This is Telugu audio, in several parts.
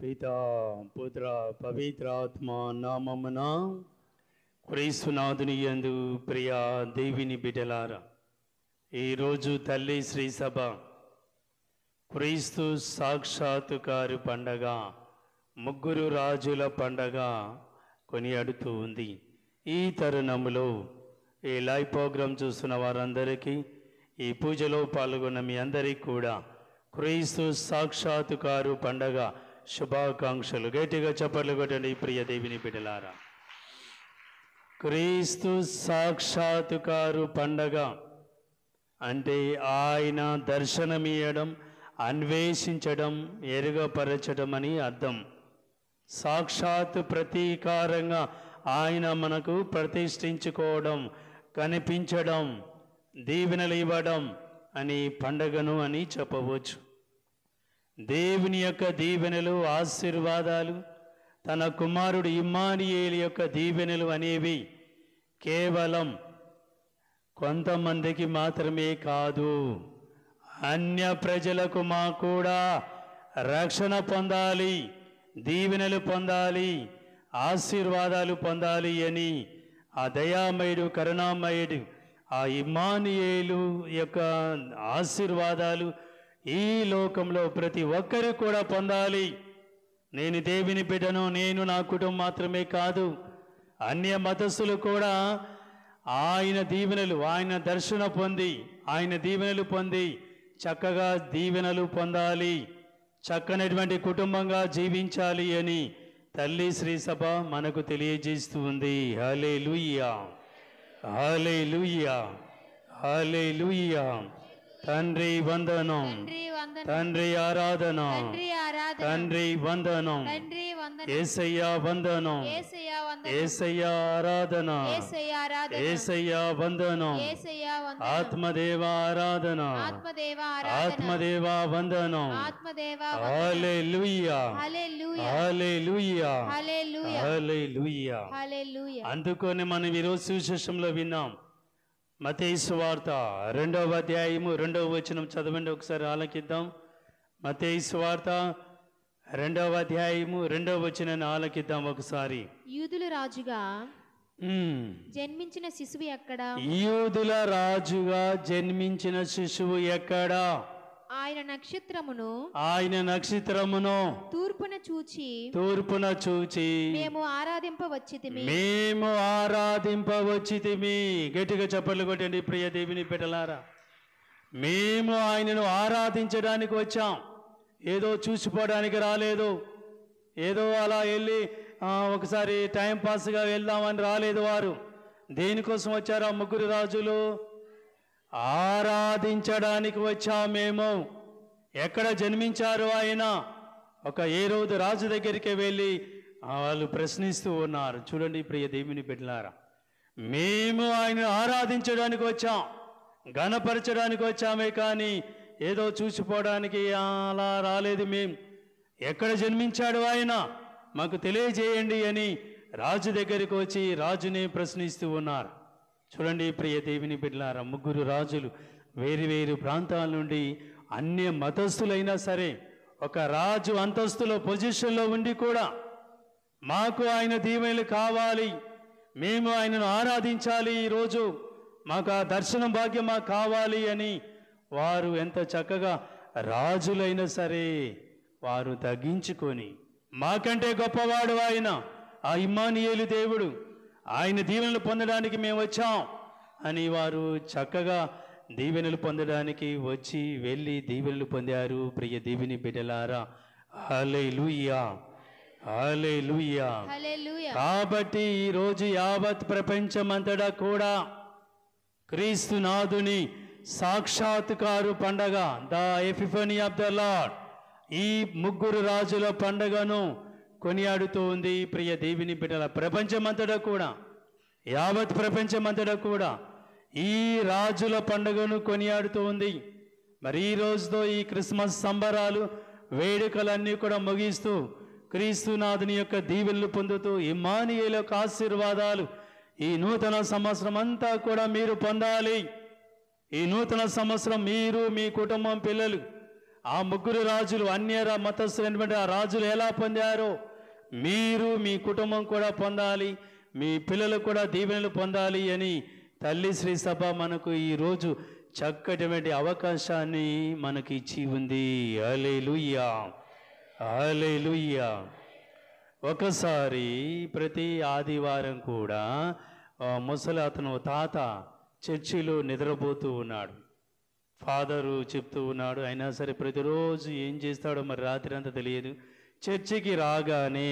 పితా పుత్ర పవిత్రాత్మ నామమున క్రీస్తునాథుని యందు ప్రియ దేవుని బిడ్డలారా, ఈరోజు తల్లి శ్రీ సభ క్రీస్తు సాక్షాత్కారు పండగ, ముగ్గురు రాజుల పండగ కొనియాడుతూ ఉంది. ఈ తరుణంలో ఈ లైవ్ ప్రోగ్రాం చూస్తున్న వారందరికీ, ఈ పూజలో పాల్గొన్న మీ అందరికీ కూడా క్రీస్తు సాక్షాత్కారు పండగ శుభాకాంక్షలు. గట్టిగా చప్పట్లు కొట్టండి ప్రియ దేవుని బిడ్డలారా. క్రీస్తు సాక్షాత్కారు పండగ అంటే ఆయన దర్శనమియ్యడం, అన్వేషించడం, ఎరుగపరచడం అని అర్థం. సాక్షాత్ ప్రతీకారంగా ఆయన మనకు ప్రతిష్ఠించుకోవడం, కనిపించడం, దీవెనలు ఇవ్వడం అని పండగను అని చెప్పవచ్చు. దేవుని యొక్క దీవెనలు, ఆశీర్వాదాలు, తన కుమారుడు ఇమ్మానుయేలు యొక్క దీవెనలు అనేవి కేవలం కొంతమందికి మాత్రమే కాదు, అన్య ప్రజలకు కూడా రక్షణ పొందాలి, దీవెనలు పొందాలి, ఆశీర్వాదాలు పొందాలి అని ఆ దయామయుడు, కరుణామయుడు, ఆ ఇమ్మానుయేలు యొక్క ఆశీర్వాదాలు ఈ లోకంలో ప్రతి ఒక్కరు కూడా పొందాలి. నేను దేవుని బిడ్డను, నేను నా కుటుంబం మాత్రమే కాదు, అన్య మతస్థులు కూడా ఆయన దీవెనలు, ఆయన దర్శన పొంది, ఆయన దీవెనలు పొంది చక్కగా దీవెనలు పొందాలి, చక్కనటువంటి కుటుంబంగా జీవించాలి అని తల్లి శ్రీ సభ మనకు తెలియజేస్తూ ఉంది. హల్లెలూయా, హల్లెలూయా, హల్లెలూయా. తండ్రి వందనం, తండ్రి ఆరాధన, తండ్రి వందనం, యేసయ్యా వందనం, యేసయ్యా ఆరాధన, యేసయ్యా వందనం, ఆత్మదేవ ఆరాధన, ఆత్మదేవ వందనం. హల్లెలూయా, హల్లెలూయా, హల్లెలూయా. అందుకని మనం ఈరోజు సువిశేషంలో విన్నాం. మత్తయి సువార్త 2వ అధ్యాయము 2వ వచనం చదవండి, ఒకసారి ఆలకిద్దాం. మత్తయి సువార్త 2వ అధ్యాయము 2వ వచనాన్ని ఆలకిద్దాం ఒకసారి. యూదుల రాజుగా జన్మించిన శిశువు ఎక్కడా? యూదుల రాజుగా జన్మించిన శిశువు ఎక్కడా? ఆయన నక్షత్రమును తూర్పున చూచి మేము ఆరాధింపవచ్చితిమి. గట్టిగా చప్పట్లు కొట్టండి ప్రియ దేవుని బిడ్డలారా. మేము ఆయనను ఆరాధించడానికి వచ్చాం, ఏదో చూసిపోవడానికి రాలేదు, ఏదో అలా వెళ్ళి ఒకసారి టైం పాస్గా వెళ్దామని రాలేదు. వారు దేనికోసం వచ్చారు? ఆ ముగ్గురు రాజులు ఆరాధించడానికి వచ్చాం మేము. ఎక్కడ జన్మించారు ఆయన? ఒక ఏ రోజు రాజు దగ్గరికి వెళ్ళి వాళ్ళు ప్రశ్నిస్తూ ఉన్నారు. చూడండి ప్రియ దేవుని బిడ్డలారా, మేము ఆయన ఆరాధించడానికి వచ్చాం, ఘనపరచడానికి వచ్చామే, కానీ ఏదో చూసిపోవడానికి అలా రాలేదు. మేము ఎక్కడ జన్మించాడు ఆయన మాకు తెలియజేయండి అని రాజు దగ్గరికి వచ్చి రాజుని ప్రశ్నిస్తూ ఉన్నారు. చూడండి ప్రియ దేవుని బిడ్డలారా, ముగ్గురు రాజులు వేరు వేరు ప్రాంతాల నుండి, అన్య మతస్థులైనా సరే ఒక రాజు అంతస్తులో పొజిషన్లో ఉండి కూడా మాకు ఆయన దీవెనలు కావాలి, మేము ఆయనను ఆరాధించాలి, ఈరోజు మాకు ఆ దర్శనం భాగ్యం మాకు కావాలి అని వారు ఎంత చక్కగా రాజులైనా సరే వారు తగ్గించుకొని, మాకంటే గొప్పవాడు ఆయన, ఆ ఇమ్మానుయేలు దేవుడు, ఆయన దీవెనలు పొందడానికి మేము వచ్చాం అని వారు చక్కగా దీవెనలు పొందడానికి వచ్చి వెళ్ళి దీవెనలు పొందారు. ప్రియ దేవుని బిడ్డలారా, హల్లెలూయా, హల్లెలూయా. కాబట్టి ఈరోజు యావత్ ప్రపంచమంతటా కూడా క్రీస్తునాథుని సాక్షాత్కారు పండగ, the Epiphany of the lord, ఈ ముగ్గురు రాజుల పండగను కొనియాడుతూ ఉంది. ప్రియ దేవుని బిడ్డల ప్రపంచమంతటా కూడా, యావత్ ప్రపంచమంతటా కూడా ఈ రాజుల పండుగను కొనియాడుతూ ఉంది. మరి ఈ రోజుతో ఈ క్రిస్మస్ సంబరాలు, వేడుకలన్నీ కూడా ముగిస్తూ క్రీస్తునాథుని యొక్క దీవెనలు పొందుతూ ఇమ్మానుయేలు యొక్క ఆశీర్వాదాలు ఈ నూతన సంవత్సరం అంతా కూడా మీరు పొందాలి. ఈ నూతన సంవత్సరం మీరు, మీ కుటుంబం, పిల్లలు ఆ ముగ్గురు రాజులు అన్య మతస్థులైనటువంటి ఆ రాజులు ఎలా పొందారో మీరు మీ కుటుంబం కూడా పొందాలి, మీ పిల్లలు కూడా దీవెనలు పొందాలి అని తల్లి శ్రీ సభ మనకు ఈరోజు చక్కటి అవకాశాన్ని మనకి ఇచ్చి ఉంది. హల్లెలూయా, హల్లెలూయా. ఒకసారి ప్రతి ఆదివారం కూడా ముసలి అతను తాత చర్చిలో నిద్రపోతూ ఉన్నాడు. ఫాదరు చెప్తూ ఉన్నాడు, అయినా సరే ప్రతిరోజు ఏం చేస్తాడో మరి రాత్రి అంతా తెలియదు. చర్చికి రాగానే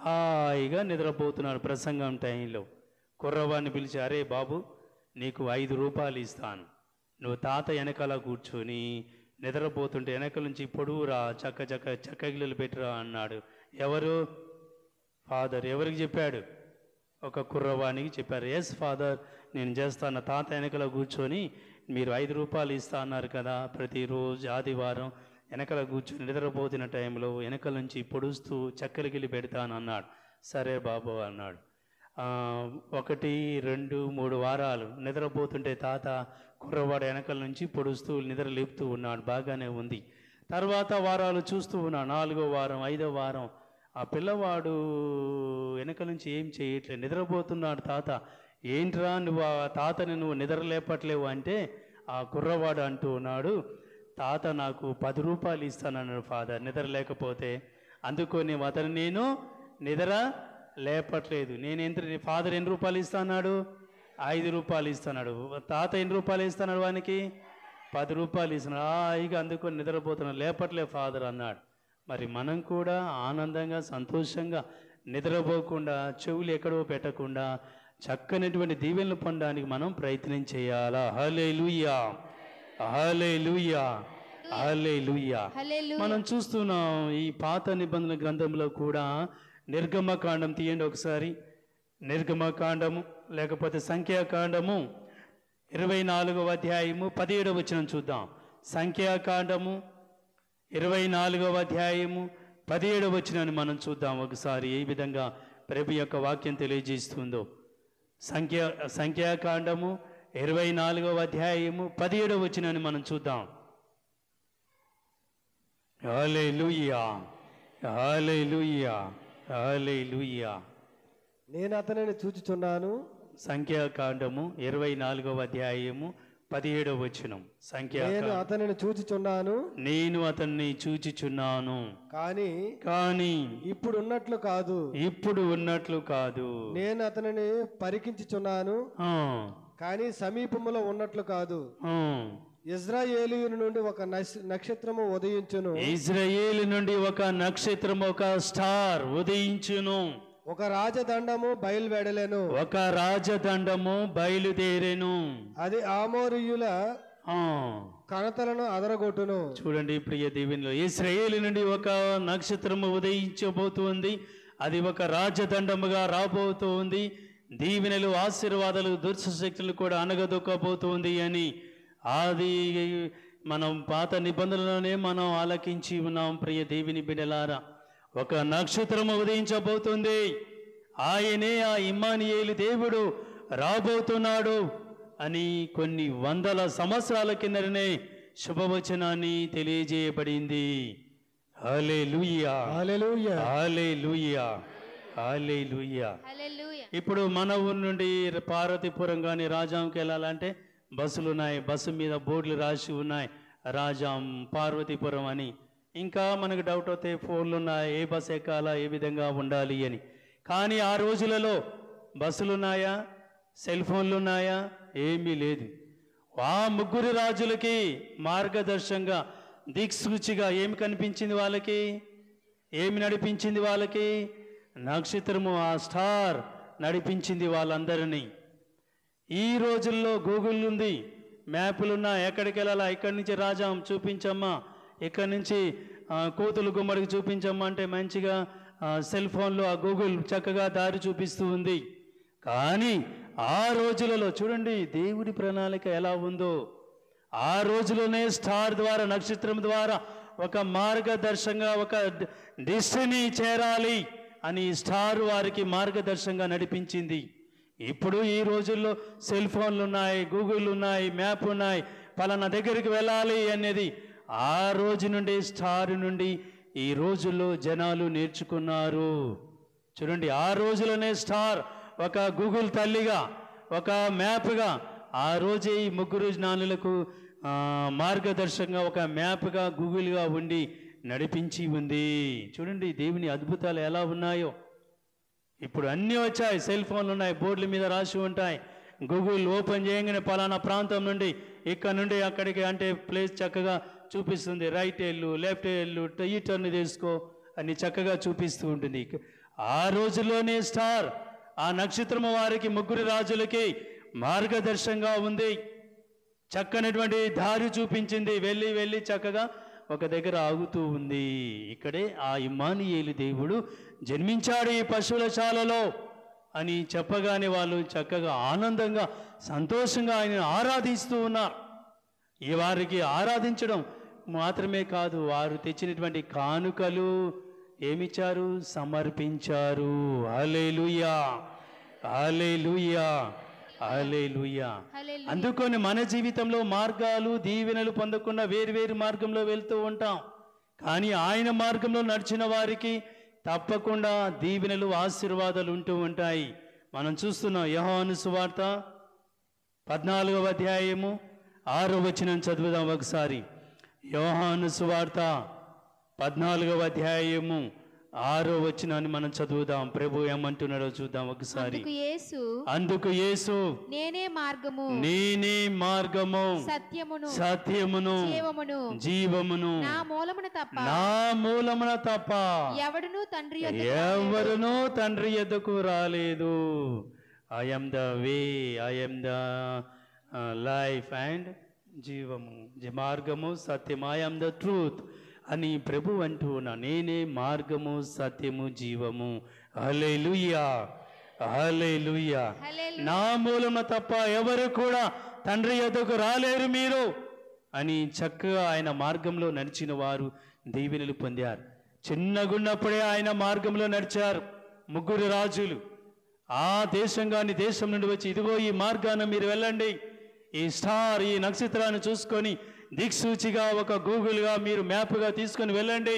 హాయిగా నిద్రపోతున్నాడు. ప్రసంగం టైంలో కుర్రవాడిని పిలిచి, అరే బాబు నీకు 5 రూపాయలు ఇస్తాను, నువ్వు తాత వెనకాల కూర్చొని నిద్రపోతుంటే వెనక నుంచి పొడువురా చక్క గిల్లలు పెట్టిరా అన్నాడు. ఎవరు? ఫాదర్. ఎవరికి చెప్పాడు? ఒక కుర్రవానికి చెప్పారు. ఎస్ ఫాదర్, నేను చేస్తాను. తాత వెనకల కూర్చొని మీరు 5 రూపాయలు ఇస్తా అన్నారు కదా, ప్రతిరోజు ఆదివారం వెనకల కూర్చొని నిద్రపోతున్న టైంలో వెనకల నుంచి పొడుస్తూ చక్కెరగిల్లి పెడతాను అన్నాడు. సరే బాబు అన్నాడు. 1, 2, 3 వారాలు నిద్రపోతుంటే తాత కుర్రవాడు వెనకల నుంచి పొడుస్తూ నిద్ర లేపుతూ ఉన్నాడు. బాగానే ఉంది. తర్వాత వారాలు చూస్తూ ఉన్నాడు. 4వ వారం 5వ వారం ఆ పిల్లవాడు వెనక నుంచి ఏం చేయట్లేదు, నిద్రపోతున్నాడు. తాత ఏంట్రా నువ్వు ఆ తాతని నువ్వు నిద్ర లేపట్లేవు అంటే ఆ కుర్రవాడు అంటూ ఉన్నాడు, తాత నాకు 10 రూపాయలు ఇస్తానన్నాడు ఫాదర్ నిద్ర లేకపోతే, అందుకొని అతను నేను నిద్ర లేపట్లేదు. ఫాదర్ ఎన్ని రూపాయలు ఇస్తాన్నాడు? 5 రూపాయలు ఇస్తున్నాడు. తాత ఎన్ని రూపాయలు ఇస్తున్నాడు? వానికి 10 రూపాయలు ఇస్తున్నాడు. ఇక అందుకొని నిద్రపోతున్నాడు, లేపట్లే ఫాదర్ అన్నాడు. మరి మనం కూడా ఆనందంగా సంతోషంగా నిద్రపోకుండా చెవులు ఎక్కడో పెట్టకుండా చక్కనటువంటి దీవెనలు పొందడానికి మనం ప్రయత్నం చేయాలా. హల్లెలూయా, హల్లెలూయా, హల్లెలూయా. మనం చూస్తున్నాం ఈ పాత నిబంధన గ్రంథంలో కూడా నిర్గమకాండం తీయండి ఒకసారి. నిర్గమకాండము లేకపోతే సంఖ్యాకాండము 24వ అధ్యాయము 17వ వచనం చూద్దాం. సంఖ్యాకాండము 24వ అధ్యాయము 17వ వచనాన్ని మనం చూద్దాం ఒకసారి, ఏ విధంగా ప్రభు యొక్క వాక్యం తెలియజేస్తుందో. సంఖ్యాకాండము 24వ అధ్యాయము 17వ వచనాన్ని మనం చూద్దాం. హల్లెలూయా, హల్లెలూయా, హల్లెలూయా. నేను అతనిని చూచుచున్నాను. సంఖ్యాకాండము 24వ అధ్యాయము 17వ వచనం. నేను అతనిని చూచుచున్నాను, నేను అతన్ని చూచుచున్నాను, కానీ ఇప్పుడు ఉన్నట్లు కాదు, ఇప్పుడు ఉన్నట్లు కాదు. నేను అతనిని పరికించుచున్నాను, కానీ సమీపములో ఉన్నట్లు కాదు. ఇజ్రాయేలు నుండి ఒక నక్షత్రము ఉదయించును. ఇజ్రాయేలు నుండి ఒక నక్షత్రము, ఒక స్టార్ ఉదయించును. ఒక రాజదండము బయలువెడలెను. ఒక రాజదండము బయలుదేరెను. అది ఆమోరీయుల కణతలను అదరగొట్టును. చూడండి ప్రియ దీవెనలో, ఇశ్రాయేలు నుండి ఒక నక్షత్రము ఉదయించబోతుంది. అది ఒక రాజదండముగా రాబోతుంది. దీవెనలు, ఆశీర్వాదాలు, దుర్శక్తులు కూడా అనగదొక్కబోతుంది అని అది మనం పాత నిబంధనలోనే మనం ఆలకించి ఉన్నాం. ప్రియ దేవుని బిడ్డలారా, ఒక నక్షత్రము ఉదయించబోతుంది. ఆయనే ఆ ఇమ్మానుయేలు దేవుడు రాబోతున్నాడు అని కొన్ని వందల సంవత్సరాల కిందనే శుభవచనాన్ని తెలియజేయబడింది. హల్లెలూయా, హల్లెలూయా, హల్లెలూయా, హల్లెలూయా. ఇప్పుడు మన ఊరు నుండి పార్వతీపురం కానీ రాజాంకి వెళ్ళాలంటే బస్సులు ఉన్నాయి. బస్సు మీద బోర్డులు రాసి ఉన్నాయి, రాజాం పార్వతీపురం అని. ఇంకా మనకు డౌట్ అవుతే ఫోన్లు ఉన్నాయి, ఏ బస్సు ఎక్కాలా, ఏ విధంగా ఉండాలి అని. కానీ ఆ రోజులలో బస్సులు ఉన్నాయా, సెల్ ఫోన్లు ఉన్నాయా? ఏమీ లేదు. ఆ ముగ్గురు రాజులకి మార్గదర్శంగా, దిక్సూచిగా ఏమి కనిపించింది వాళ్ళకి? ఏమి నడిపించింది వాళ్ళకి? నక్షత్రము, ఆ స్టార్ నడిపించింది వాళ్ళందరినీ. ఈ రోజుల్లో గూగుల్ ఉంది, మ్యాపులు ఉన్నాయి, ఎక్కడికి వెళ్ళాలా, ఇక్కడి నుంచి రాజాం చూపించమ్మా, ఇక్కడి నుంచి కోతులు గుమ్మడికి చూపించమ్మా అంటే మంచిగా సెల్ ఫోన్లో ఆ గూగుల్ చక్కగా దారి చూపిస్తూ ఉంది. కానీ ఆ రోజులలో చూడండి దేవుడి ప్రణాళిక ఎలా ఉందో. ఆ రోజులోనే స్టార్ ద్వారా, నక్షత్రం ద్వారా ఒక మార్గదర్శంగా, ఒక డెస్టినీ చేరాలి అని స్టార్ వారికి మార్గదర్శంగా నడిపించింది. ఇప్పుడు ఈ రోజుల్లో సెల్ ఫోన్లు ఉన్నాయి, గూగుల్ ఉన్నాయి, మ్యాప్ ఉన్నాయి, పలానా దగ్గరికి వెళ్ళాలి అనేది ఆ రోజు నుండి స్టార్ నుండి ఈ రోజుల్లో జనాలు నేర్చుకున్నారు. చూడండి, ఆ రోజులోనే స్టార్ ఒక గూగుల్ తల్లిగా, ఒక మ్యాప్గా ఆ రోజే ఈ ముగ్గురు జ్ఞానులకు మార్గదర్శకంగా ఒక మ్యాప్గా గూగుల్గా ఉండి నడిపించి ఉంది. చూడండి దేవుని అద్భుతాలు ఎలా ఉన్నాయో. ఇప్పుడు అన్నీ వచ్చాయి, సెల్ ఫోన్లు ఉన్నాయి, బోర్డుల మీద రాసి ఉంటాయి. గూగుల్ ఓపెన్ చేయగానే పలానా ప్రాంతం నుండి ఇక్కడ నుండి అక్కడికి అంటే ప్లేస్ చక్కగా చూపిస్తుంది. రైట్ వెళ్ళు, లెఫ్ట్ వెళ్ళు, ఈ టర్న్ తీసుకో అని చక్కగా చూపిస్తూ ఉంటుంది. ఆ రోజుల్లోనే స్టార్, ఆ నక్షత్రము వారికి ముగ్గురు రాజులకి మార్గదర్శకంగా ఉంది. చక్కనటువంటి దారి చూపించింది. వెళ్ళి వెళ్ళి చక్కగా ఒక దగ్గర ఆగుతూ ఉంది. ఇక్కడే ఆ ఇమ్మానుయేలు దేవుడు జన్మించాడు ఈ పశువుల శాలలో అని చెప్పగానే వాళ్ళు చక్కగా ఆనందంగా సంతోషంగా ఆయన ఆరాధిస్తూ ఉన్నారు. ఈ వారికి ఆరాధించడం మాత్రమే కాదు, వారు తెచ్చినటువంటి కానుకలు ఏమిచ్చారు? సమర్పించారు. హల్లెలూయా, హల్లెలూయా, హల్లెలూయా. అందుకని మన జీవితంలో మార్గాలు దీవెనలు పొందకుండా వేరు మార్గంలో వెళ్తూ ఉంటాం. కానీ ఆయన మార్గంలో నడిచిన వారికి తప్పకుండా దీవెనలు ఆశీర్వాదాలు ఉంటూ ఉంటాయి. మనం చూస్తున్నాం యోహాను సువార్త 14వ అధ్యాయము 6వ వచనం చదువుదాం ఒకసారి. యోహాను సువార్త 14వ అధ్యాయము 6వ వచనాన్ని మనం చదువుదాం. ప్రభు ఏమంటున్నాడో చూద్దాం ఒకసారి. అందుకు యేసు నేనే మార్గము, నేనే మార్గము, సత్యమును జీవమును, నా మూలమున తప్ప ఎవరునూ తండ్రి యొద్దకు రాలేదు. I am the way, I am the life and జీవము, మార్గము, సత్యము, I am the truth అని ప్రభు అంటూ ఉన్నా. నేనే మార్గము, సత్యము, జీవము. హల్లెలూయా, హల్లెలూయా. నా మూలమున తప్ప ఎవరు కూడా తండ్రి యొద్దకు రాలేరు మీరు అని చక్కగా ఆయన మార్గంలో నడిచిన వారు దీవెనలు పొందారు. చిన్నగున్నప్పుడే ఆయన మార్గంలో నడిచారు ముగ్గురు రాజులు. ఆ దేశం నుండి వచ్చి ఇదిగో ఈ మార్గాన మీరు వెళ్ళండి, ఈ స్టార్, ఈ నక్షత్రాన్ని చూసుకొని దిక్సూచిగా ఒక గూగుల్గా మీరు మ్యాప్గా తీసుకొని వెళ్ళండి.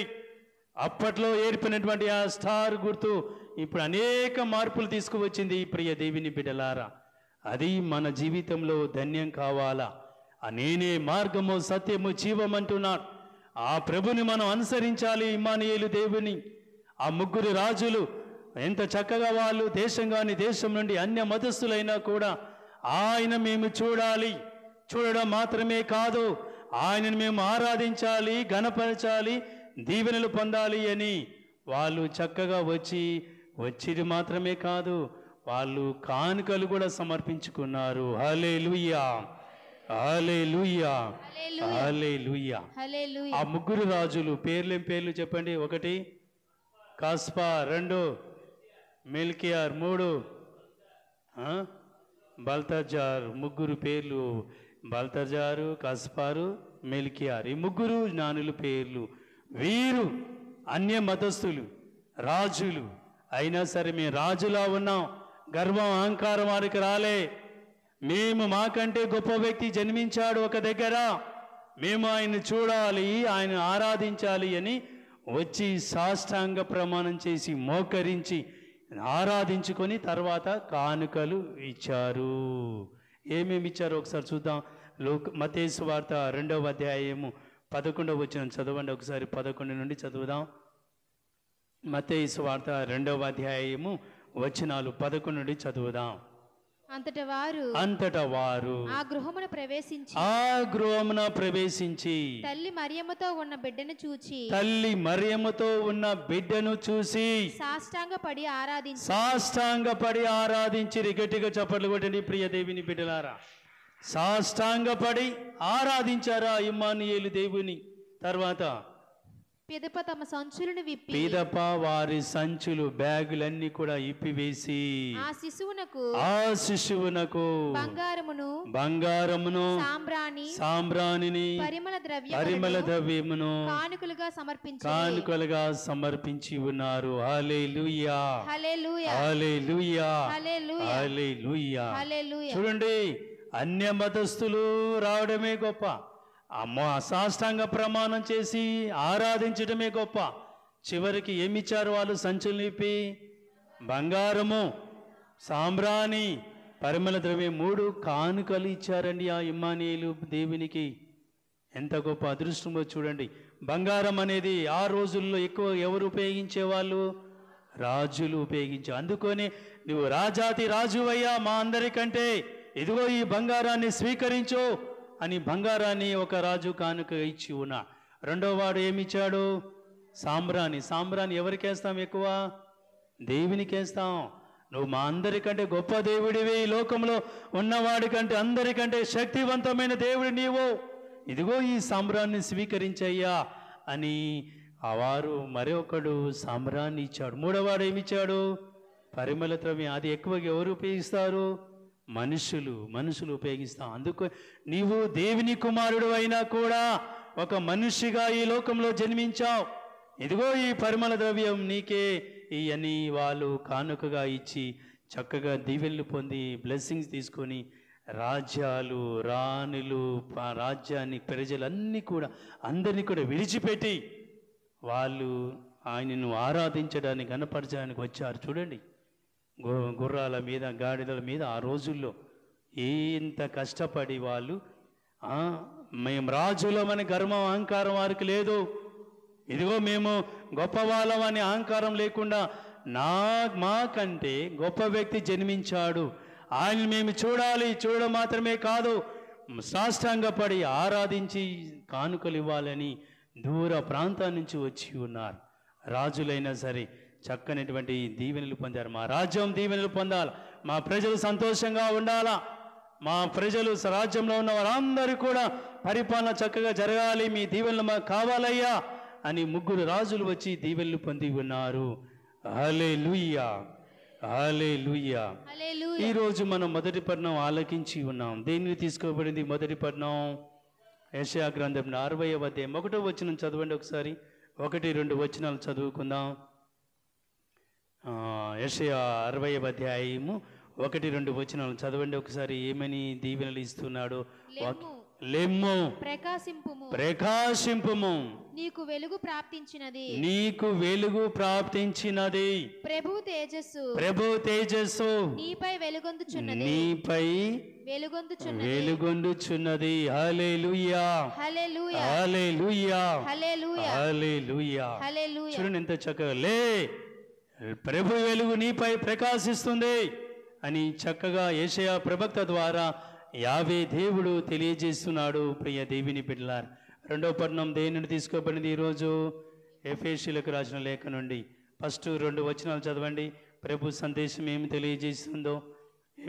అప్పట్లో ఏర్పడినటువంటి ఆ స్టార్ గుర్తు ఇప్పుడు అనేక మార్పులు తీసుకువచ్చింది. ప్రియ దేవుని బిడ్డలారా, అది మన జీవితంలో ధన్యం కావాలా? నేనే మార్గము, సత్యము, జీవం అంటున్నాడు. ఆ ప్రభుని మనం అనుసరించాలి. ఇమ్మానుయేలు దేవుని ఆ ముగ్గురు రాజులు ఎంత చక్కగా వాళ్ళు దేశం నుండి అన్య మతస్థులైనా కూడా ఆయన మేము చూడాలి, చూడడం మాత్రమే కాదు ఆయనను మేము ఆరాధించాలి, ఘనపరచాలి, దీవెనలు పొందాలి అని వాళ్ళు చక్కగా వచ్చిది మాత్రమే కాదు, వాళ్ళు కానుకలు కూడా సమర్పించుకున్నారు. హల్లెలూయా, హల్లెలూయా, హల్లెలూయా. ఆ ముగ్గురు రాజులు పేర్లు చెప్పండి. 1 కాస్పా, 2 మెల్కియార్, 3 బల్తజార్. ముగ్గురు పేర్లు బల్తజారు, కస్పారు, మెల్కియార్. ఈ ముగ్గురు జ్ఞానుల పేర్లు. వీరు అన్య మతస్థులు, రాజులు అయినా సరే మేము రాజులా ఉన్నాం. గర్వం, అహంకారం వారికి రాలే. మేము మాకంటే గొప్ప వ్యక్తి జన్మించాడు ఒక దగ్గర, మేము ఆయన చూడాలి, ఆయన ఆరాధించాలి అని వచ్చి సాష్టాంగ ప్రమాణం చేసి మోకరించి ఆరాధించుకొని తర్వాత కానుకలు ఇచ్చారు. ఏమేమి ఇచ్చారో ఒకసారి చూద్దాం. మత్తయి సువార్త 2వ అధ్యాయము 11వ వచనం చదవండి ఒకసారి. 11 నుండి చదువుదాం. మత్తయి సువార్త 2వ అధ్యాయము వచనాలు 11 నుండి చదువుదాం. అంతటా వారు ఆ గృహమున ప్రవేశించి తల్లి మరియమ్మతో ఉన్న బిడ్డను చూచి సాష్టాంగపడి ఆరాధించిరి. గట్టిగా చప్పట్లు కొట్టండి ప్రియ దేవుని బిడ్డలారా. సాష్టాంగపడి ఆరాధించారా ఇమ్మానుయేలు దేవుని. తర్వాత పిదప తమ సంచులను విప్పి పిదప వారి సంచులు, బ్యాగులన్నీ కూడా ఇప్పివేసి ఆ శిశువునకు బంగారమును సాంబ్రాణిని పరిమళ ద్రవ్యమును కానుకలుగా సమర్పించి ఉన్నారు. హల్లెలూయా, హల్లెలూయా, హల్లెలూయా. చూడండి, అన్య మతస్థులు రావడమే గొప్ప, అమ్మో అసాష్టాంగ ప్రమాణం చేసి ఆరాధించడమే గొప్ప. చివరికి ఏమిచ్చారు వాళ్ళు? సంచులు నింపి బంగారము, సాంబ్రాణి, పరిమళ ద్రవ్యం 3 కానుకలు ఇచ్చారండి ఆ ఇమ్మానుయేలు దేవునికి. ఎంత గొప్ప అదృష్టమో చూడండి. బంగారం అనేది ఆ రోజుల్లో ఎక్కువ ఎవరు ఉపయోగించేవాళ్ళు? రాజులు ఉపయోగించు. అందుకని నువ్వు రాజాతి రాజువయ్యా మా అందరికంటే, ఇదిగో ఈ బంగారాన్ని స్వీకరించు అని బంగారాన్ని ఒక రాజు కానుక ఇచ్చి ఉన్నా. రెండో వాడు ఏమిచ్చాడు? సాంబ్రాణి. సాంబ్రాణి ఎవరికేస్తాం? ఎక్కువ దేవునికేస్తాం. నువ్వు మా అందరికంటే గొప్ప దేవుడివి, ఈ లోకంలో ఉన్నవాడి కంటే అందరికంటే శక్తివంతమైన దేవుడి నీవు, ఇదిగో ఈ సాంబ్రాన్ని స్వీకరించయ్యా అని వారు మరొకడు సాంబ్రాన్ని ఇచ్చాడు. మూడోవాడు ఏమిచ్చాడు? పరిమళ ద్రవ్యం. అది ఎక్కువగా ఎవరు ఉపయోగిస్తారు? మనుషులు ఉపయోగిస్తాం. అందుకు నీవు దేవుని కుమారుడు అయినా కూడా ఒక మనిషిగా ఈ లోకంలో జన్మించావు, ఇదిగో ఈ పరిమళ ద్రవ్యం నీకే ఇవన్నీ వాళ్ళు కానుకగా ఇచ్చి చక్కగా దీవెనలు పొంది బ్లెస్సింగ్స్ తీసుకొని రాజ్యాలు, రాణులు, రాజ్యాన్ని, ప్రజలన్నీ కూడా అందరినీ కూడా విడిచిపెట్టి వాళ్ళు ఆయనను ఆరాధించడానికి, గణపరచడానికి వచ్చారు. చూడండి, గుర్రాల మీద, గాడిదల మీద ఆ రోజుల్లో ఎంత కష్టపడి వాళ్ళు మేము రాజులమని గర్వం, అహంకారం వారికి లేదు. ఇదిగో మేము గొప్పవాళ్ళం అనే అహంకారం లేకుండా మాకంటే గొప్ప వ్యక్తి జన్మించాడు, ఆయన మేము చూడాలి, చూడడం మాత్రమే కాదు సాష్టాంగపడి ఆరాధించి కానుకలు ఇవ్వాలని దూర ప్రాంతాల నుంచి వచ్చి ఉన్నారు. రాజులైనా సరే చక్కనటువంటి దీవెనలు పొందారు. మా రాజ్యం దీవెనలు పొందాలి, మా ప్రజలు సంతోషంగా ఉండాలా, మా ప్రజలు రాజ్యంలో ఉన్న వారందరూ కూడా పరిపాలన చక్కగా జరగాలి, మీ దీవెనలు మాకు కావాలయ్యా అని 3 రాజులు వచ్చి దీవెనలు పొంది ఉన్నారు. హల్లెలూయా, హల్లెలూయా. ఈరోజు మనం మొదటి పట్టణం ఆలకించి ఉన్నాం. దేన్ని తీసుకోబడింది మొదటి పట్టణం? యెషయా గ్రంథం 60వ అధ్యాయం 1వ వచనం చదవండి ఒకసారి. 1-2 వచనాలు చదువుకుందాం. యెషయా 60వ అధ్యాయము 1-2 వచనాలు చదవండి ఒకసారి. ఏమని దీవెనలు ఇస్తున్నాడు? లెమ్ము, ప్రకాశింపుము, నీకు వెలుగు ప్రాప్తించినది, నీకు వెలుగు ప్రాప్తించినది, ప్రభు తేజస్సు నీపై వెలుగొందుచున్నది, నీపై వెలుగొందుచున్నది. హల్లెలూయా, హల్లెలూయా, హల్లెలూయా, హల్లెలూయా, హల్లెలూయా. హల్లెలూయా. చూడండి ఎంత చక్కగా, లే ప్రభు వెలుగు నీపై ప్రకాశిస్తుంది అని చక్కగా యెషయా ప్రవక్త ద్వారా యావే దేవుడు తెలియజేస్తున్నాడు. ప్రియ దేవుని బిడ్డలారా, రెండో పట్టణం దేనిని తీసుకోబడింది ఈరోజు? ఎఫెసీయులకు రాసిన లేఖ నుండి ఫస్ట్ 2 వచనాలు చదవండి. ప్రభు సందేశం ఏమి తెలియజేస్తుందో.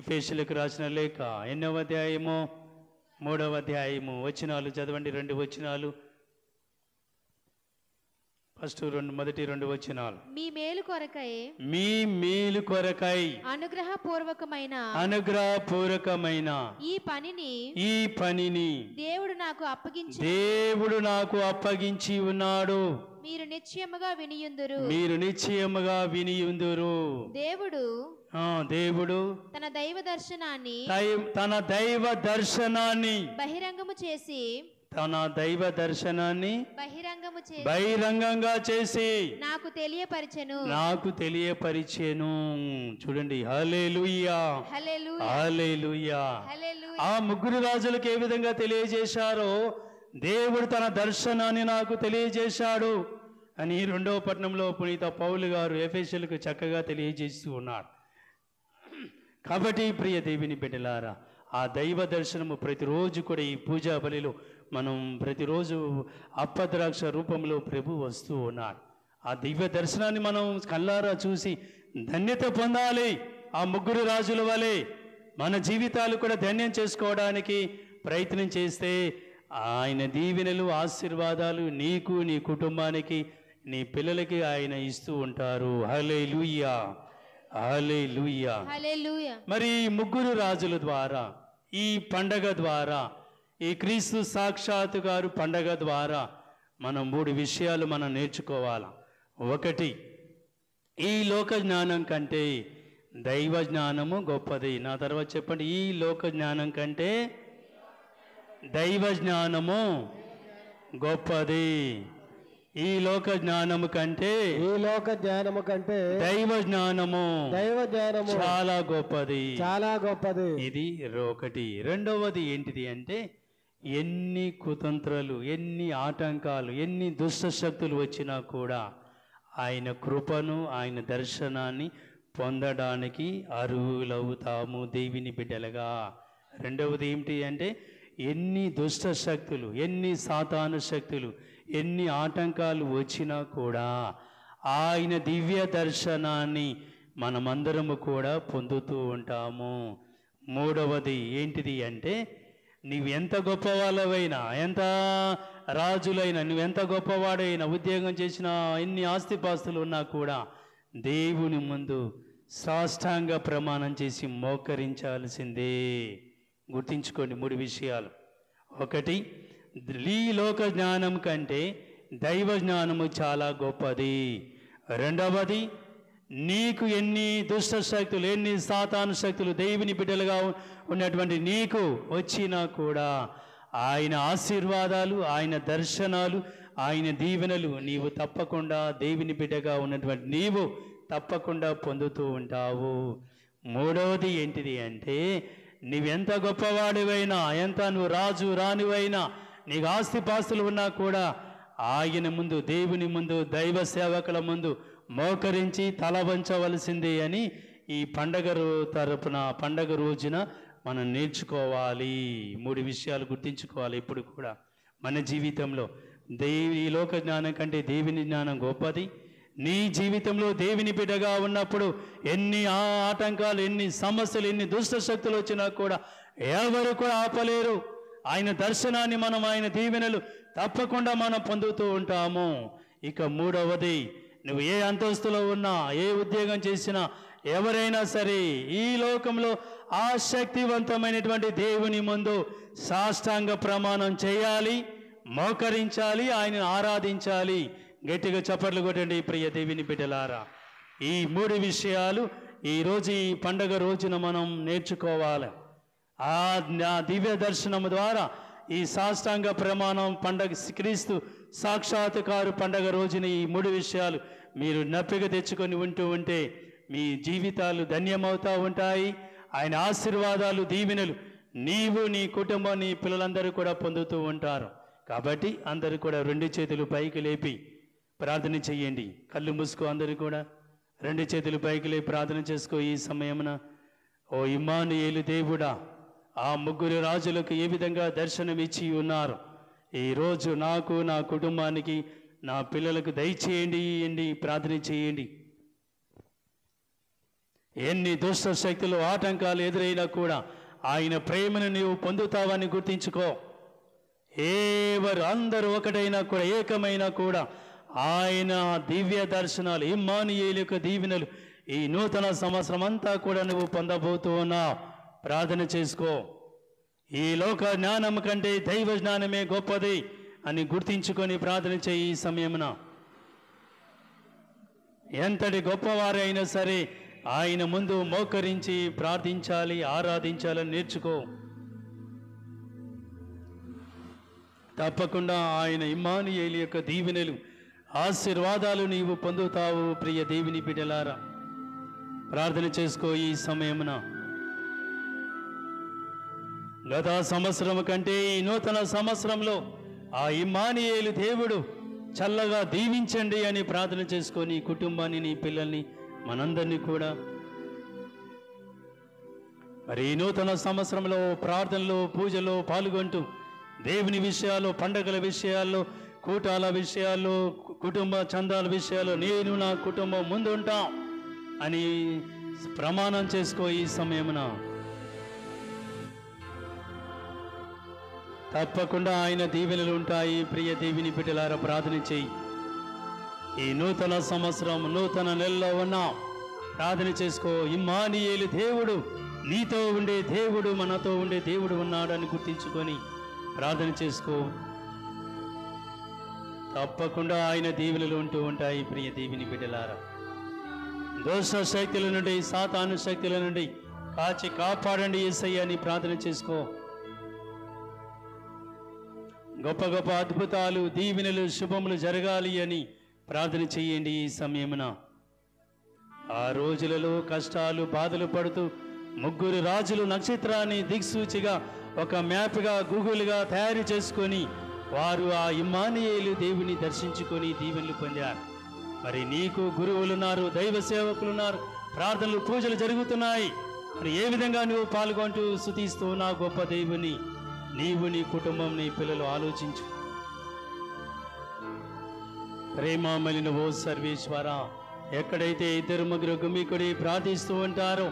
ఎఫెసీయులకు రాసిన లేఖ 8వ అధ్యాయము 3వ అధ్యాయము వచనాలు చదవండి. 2 వచనాలు. ఫస్ట్ మొదటి 2 వచనాలు. మీ మేలు కొరకై, మీ మేలు కొరకై అనుగ్రహపూర్వకమైన ఈ పనిని దేవుడు నాకు అప్పగించి ఉన్నాడు. మీరు నిశ్చయముగా వినియుందురు. దేవుడు తన దైవ దర్శనాన్ని బహిరంగంగా చేసి నాకు తెలియపరిచెను. చూడండి, హల్లెలూయా, హల్లెలూయా. ఆ 3 రాజులకు ఏ విధంగా తెలియజేశారో దేవుడు తన దర్శనాన్ని నాకు తెలియజేశాడు అని 2వ పట్టణంలో పునీత పౌలు గారు ఎఫెసీయులకు చక్కగా తెలియజేస్తూ ఉన్నారు. కాబట్టి ప్రియ దేవుని బిడ్డలారా, ఆ దైవ దర్శనము ప్రతిరోజు కూడా ఈ పూజా బలిలో మనం ప్రతిరోజు అప్పద్రాక్ష రూపంలో ప్రభు వస్తూ ఉన్నారు. ఆ దివ్య దర్శనాన్ని మనం కళ్ళారా చూసి ధన్యత పొందాలి. ఆ 3 రాజుల వలె మన జీవితాలు కూడా ధన్యం చేసుకోవడానికి ప్రయత్నం చేస్తే ఆయన దీవెనలు, ఆశీర్వాదాలు నీకు, నీ కుటుంబానికి, నీ పిల్లలకి ఆయన ఇస్తూ ఉంటారు. హల్లెలూయా, హల్లెలూయా. మరి 3 రాజుల ద్వారా, ఈ పండగ ద్వారా, ఈ క్రీస్తు సాక్షాత్తు గారు పండగ ద్వారా మనం 3 విషయాలు మనం నేర్చుకోవాలి. 1, ఈ లోక జ్ఞానం కంటే దైవ జ్ఞానము గొప్పది. నా తర్వాత చెప్పండి, ఈ లోక జ్ఞానం కంటే దైవ జ్ఞానము గొప్పది. ఈ లోక జ్ఞానము కంటే ఈ లోక జ్ఞానము కంటే దైవ జ్ఞానము చాలా గొప్పది. చాలా గొప్పది. ఇది ఒకటి. రెండవది ఏంటిది అంటే ఎన్ని కుతంత్రాలు, ఎన్ని ఆటంకాలు, ఎన్ని దుష్ట శక్తులు వచ్చినా కూడా ఆయన కృపను, ఆయన దర్శనాన్ని పొందడానికి అర్హులవుతాము దేవుని బిడ్డలుగా. రెండవది ఏమిటి అంటే ఎన్ని దుష్ట శక్తులు, ఎన్ని సాతాను శక్తులు, ఎన్ని ఆటంకాలు వచ్చినా కూడా ఆయన దివ్య దర్శనాన్ని మనమందరము కూడా పొందుతూ ఉంటాము. మూడవది ఏంటిది అంటే నువ్వెంత గొప్పవాళ్ళవైనా, ఎంత రాజులైనా, నువ్వెంత గొప్పవాడైనా, ఉద్యోగం చేసినా, ఎన్ని ఆస్తిపాస్తులు ఉన్నా కూడా దేవుని ముందు సాష్టాంగ ప్రమాణం చేసి మోకరించాల్సిందే. గుర్తించుకోండి 3 విషయాలు. ఒకటి, ఈ లోక జ్ఞానం కంటే దైవ జ్ఞానము చాలా గొప్పది. రెండవది, నీకు ఎన్ని దుష్ట శక్తులు, ఎన్ని సాతాను శక్తులు దేవుని బిడ్డలుగా ఉన్నటువంటి నీకు వచ్చినా కూడా ఆయన ఆశీర్వాదాలు, ఆయన దర్శనాలు, ఆయన దీవెనలు నీవు తప్పకుండా దేవుని బిడ్డగా ఉన్నటువంటి నీవు తప్పకుండా పొందుతూ ఉంటావు. మూడవది ఏంటిది అంటే నీవెంత గొప్పవాడివైనా, ఎంత నువ్వు రాజు రానివైనా, నీకు ఆస్తిపాస్తులు ఉన్నా కూడా ఆయన ముందు, దేవుని ముందు, దైవ సేవకుల ముందు మోకరించి తల వంచవలసిందే అని ఈ పండగ రోజున మనం నేర్చుకోవాలి. 3 విషయాలు గుర్తించుకోవాలి. ఇప్పుడు కూడా మన జీవితంలో ఈ లోక జ్ఞానం కంటే దేవుని జ్ఞానం గొప్పది. నీ జీవితంలో దేవుని బిడ్డగా ఉన్నప్పుడు ఎన్ని ఆటంకాలు, ఎన్ని సమస్యలు, ఎన్ని దుష్ట శక్తులు వచ్చినా కూడా ఎవరు కూడా ఆపలేరు. ఆయన దర్శనాన్ని మనం, ఆయన దీవెనలు తప్పకుండా మనం పొందుతూ ఉంటాము. ఇక మూడవది, నువ్వు ఏ అంతస్తులో ఉన్నా, ఏ ఉద్యోగం చేసినా, ఎవరైనా సరే ఈ లోకంలో ఆ శక్తివంతమైనటువంటి దేవుని ముందు సాష్టాంగ ప్రమాణం చేయాలి, మోకరించాలి, ఆయనను ఆరాధించాలి. గట్టిగా చప్పట్లు కొట్టండి ప్రియ దేవుని బిడ్డలారా. ఈ 3 విషయాలు ఈరోజు ఈ పండగ రోజున మనం నేర్చుకోవాలి. ఆ దివ్య దర్శనం ద్వారా ఈ సాష్టాంగ ప్రమాణం పండగ, క్రీస్తు సాక్షాత్కారు పండగ రోజున ఈ 3 విషయాలు మీరు నప్పిక తెచ్చుకొని ఉంటే మీ జీవితాలు ధన్యమవుతూ ఉంటాయి. ఆయన ఆశీర్వాదాలు, దీవెనలు నీవు, నీ కుటుంబం, నీ పిల్లలందరూ కూడా పొందుతూ ఉంటారు. కాబట్టి అందరూ కూడా 2 చేతులు పైకి లేపి ప్రార్థన చెయ్యండి. కళ్ళు మూసుకో. అందరూ కూడా 2 చేతులు పైకి లేపి ప్రార్థన చేసుకో. ఈ సమయమున ఓ ఇమ్మానుయేలు దేవుడా, ఆ 3 రాజులకు ఏ విధంగా దర్శనం ఇచ్చి ఉన్నారు, ఈరోజు నాకు, నా కుటుంబానికి, నా పిల్లలకు దయచేయండి ప్రార్థన చేయండి. ఎన్ని దుష్ట శక్తులు, ఆటంకాలు ఎదురైనా కూడా ఆయన ప్రేమను నీవు పొందుతావని గుర్తించుకో. అందరూ ఒకటైనా కూడా, ఏకమైనా కూడా ఆయన దివ్య దర్శనాలు, ఇమ్మానుయేలు యొక్క దీవెనలు ఈ నూతన సంవత్సరం అంతా కూడా నువ్వు పొందబోతూ ఉన్నావు. ప్రార్థన చేసుకో. ఈ లోక జ్ఞానం కంటే దైవ జ్ఞానమే గొప్పది అని గుర్తించుకొని ప్రార్థన చేయి. ఈ సమయమున ఎంతటి గొప్పవారైనా సరే ఆయన ముందు మోకరించి ప్రార్థించాలి, ఆరాధించాలని నేర్చుకో. తప్పకుండా ఆయన ఇమ్మానుయేలు యొక్క దీవెనలు, ఆశీర్వాదాలు నీవు పొందుతావు. ప్రియ దేవుని బిడ్డలారా, ప్రార్థన చేసుకో. ఈ సమయమున గత సంవత్సరం కంటే ఈ నూతన సంవత్సరంలో ఆ ఇమ్మానుయేలు దేవుడు చల్లగా దీవించండి అని ప్రార్థన చేసుకొని నీ కుటుంబాన్ని, నీ పిల్లల్ని, మనందరినీ కూడా మరి ఈ నూతన సంవత్సరంలో ప్రార్థనలో, పూజలో పాల్గొంటూ దేవుని విషయాల్లో, పండగల విషయాల్లో, కూటాల విషయాల్లో, కుటుంబ చందాల విషయాల్లో నేను, నా కుటుంబం ముందు ఉంటాం అని ప్రమాణం చేసుకో. ఈ సమయమున తప్పకుండా ఆయన దీవెనలు ఉంటాయి. ప్రియ దేవుని బిడ్డలారా, ప్రార్థన చేయి. ఈ నూతన సంవత్సరం, నూతన నెలలో ఉన్నాం. ప్రార్థన చేసుకో. ఇమ్మానుయేలు దేవుడు నీతో ఉండే దేవుడు, మనతో ఉండే దేవుడు ఉన్నాడని గుర్తించుకొని ప్రార్థన చేసుకో. తప్పకుండా ఆయన దీవెనలు ఉంటూ ఉంటాయి. ప్రియ దేవుని బిడ్డలారా, దోష శక్తుల నుండి, సాతాను శక్తుల నుండి కాచి కాపాడండి యేసయ్య అని ప్రార్థన చేసుకో. గొప్ప గొప్ప అద్భుతాలు, దీవెనలు, శుభములు జరగాలి అని ప్రార్థన చేయండి. ఈ సమయమున ఆ రోజులలో కష్టాలు, బాధలు పడుతూ ముగ్గురు రాజులు నక్షత్రాన్ని దిక్సూచిగా ఒక మ్యాప్గా, గూగుల్గా తయారు చేసుకొని వారు ఆ ఇమ్మానుయేలు దేవుని దర్శించుకొని దీవెనలు పొందారు. మరి నీకు గురువులున్నారు, దైవ సేవకులున్నారు, ప్రార్థనలు, పూజలు జరుగుతున్నాయి. మరి ఏ విధంగా నువ్వు పాల్గొంటూ స్తుతిస్తూ నా గొప్ప దేవుని నీవు, నీ కుటుంబం, నీ పిల్లలు ఆలోచించు. ప్రేమామలిన ఓ సర్వేశ్వర, ఎక్కడైతే ఇద్దరు ముగ్గురు గుమికుడి ప్రార్థిస్తూ ఉంటారో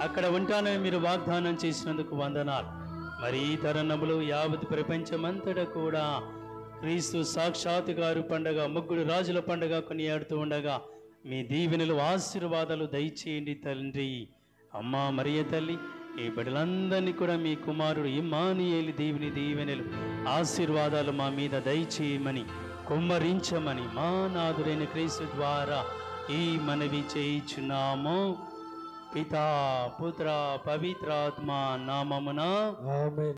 అక్కడ ఉంటానని మీరు వాగ్దానం చేసినందుకు వందనాలు. మరి ఈ తరుణంలో యావత్ ప్రపంచమంతటా కూడా క్రీస్తు సాక్షాత్కారు పండగ, ముగ్గురు రాజుల పండగ కొనియాడుతూ ఉండగా మీ దీవెనలు, ఆశీర్వాదాలు దయచేయండి తండ్రి. అమ్మా మరియ తల్లి, ఈ బిడ్డలందరినీ కూడా మీ కుమారుడు ఇమ్మానుయేలు దేవుని దీవెనలు, ఆశీర్వాదాలు మా మీద దయచేయమని, కుమ్మరించమని మా నాథుడైన క్రీస్తు ద్వారా ఈ మనవి చేయుచున్నాము. పితా, పుత్ర, పవిత్రాత్మ నామమున ఆమేన్.